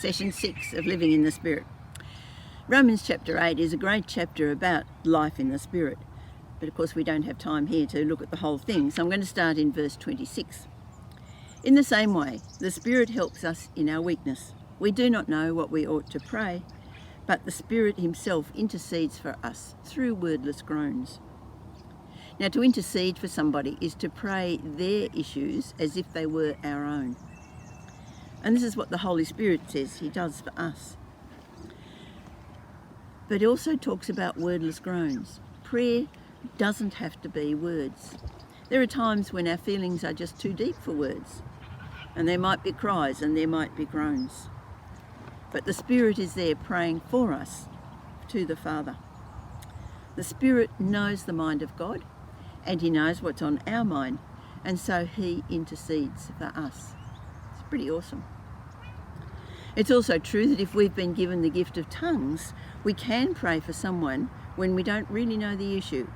session 6 of Living in the Spirit. Romans chapter 8 is a great chapter about life in the Spirit, but of course we don't have time here to look at the whole thing, so I'm going to start in verse 26. In the same way, the Spirit helps us in our weakness. We do not know what we ought to pray, but the Spirit himself intercedes for us through wordless groans. Now, to intercede for somebody is to pray their issues as if they were our own. And this is what the Holy Spirit says he does for us. But he also talks about wordless groans. Prayer doesn't have to be words. There are times when our feelings are just too deep for words, and there might be cries and there might be groans. But the Spirit is there praying for us to the Father. The Spirit knows the mind of God, and he knows what's on our mind, and so he intercedes for us. It's pretty awesome. It's also true that if we've been given the gift of tongues, we can pray for someone when we don't really know the issue.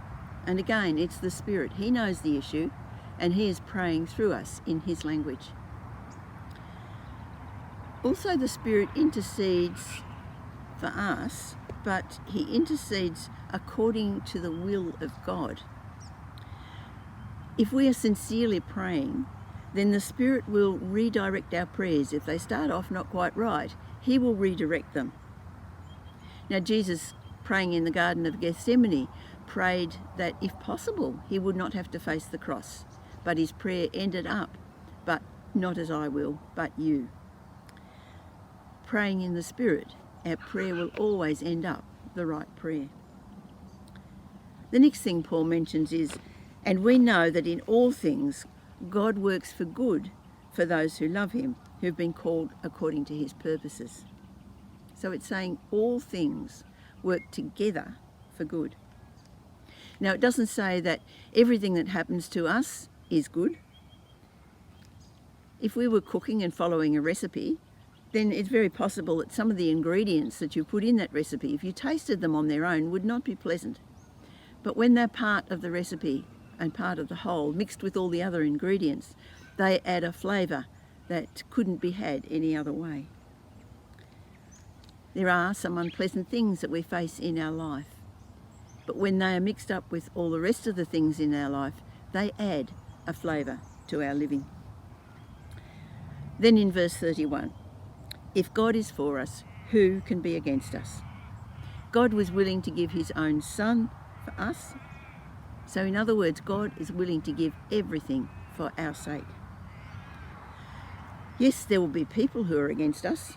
And again, it's the Spirit. He knows the issue, and he is praying through us in his language. Also, the Spirit intercedes for us, but he intercedes according to the will of God. If we are sincerely praying, then the Spirit will redirect our prayers. If they start off not quite right, he will redirect them. Now, Jesus, praying in the Garden of Gethsemane, prayed that if possible, he would not have to face the cross. But his prayer ended up, but not as I will, but you. Praying in the Spirit, our prayer will always end up the right prayer. The next thing Paul mentions is, and we know that in all things God works for good for those who love him, who have been called according to his purposes. So it's saying all things work together for good. Now, it doesn't say that everything that happens to us is good. If we were cooking and following a recipe, then it's very possible that some of the ingredients that you put in that recipe, if you tasted them on their own, would not be pleasant. But when they're part of the recipe and part of the whole, mixed with all the other ingredients, they add a flavour that couldn't be had any other way. There are some unpleasant things that we face in our life, but when they are mixed up with all the rest of the things in our life, they add a flavour to our living. Then in verse 31, if God is for us, who can be against us? God was willing to give his own Son for us. So in other words, God is willing to give everything for our sake. Yes, there will be people who are against us,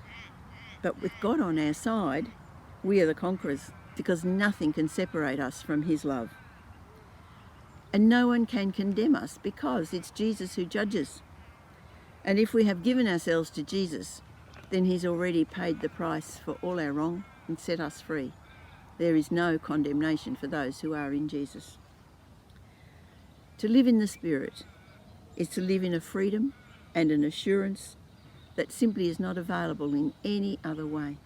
but with God on our side, we are the conquerors, because nothing can separate us from his love. And no one can condemn us, because it's Jesus who judges. And if we have given ourselves to Jesus, then he's already paid the price for all our wrong and set us free. There is no condemnation for those who are in Jesus. To live in the Spirit is to live in a freedom and an assurance that simply is not available in any other way.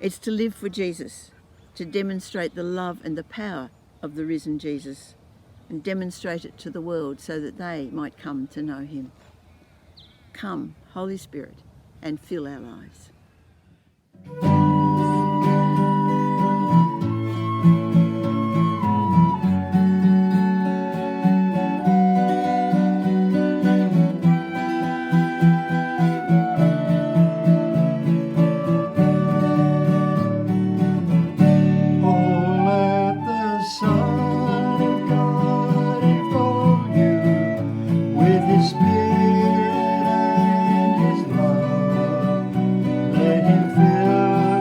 It's to live for Jesus, to demonstrate the love and the power of the risen Jesus, and demonstrate it to the world so that they might come to know him. Come, Holy Spirit, and fill our lives. Let him fill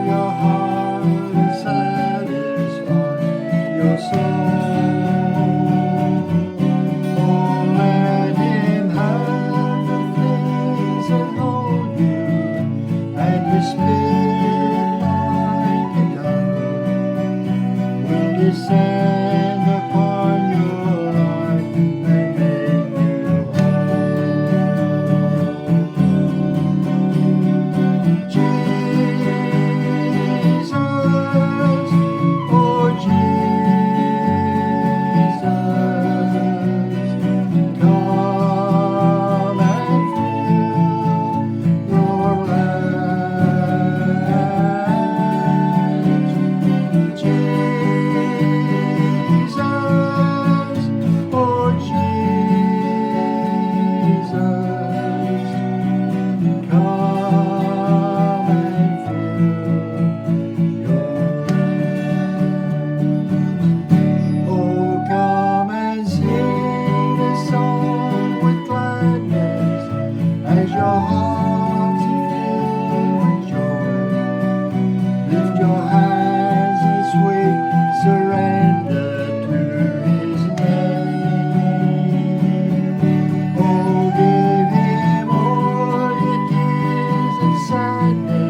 sadness.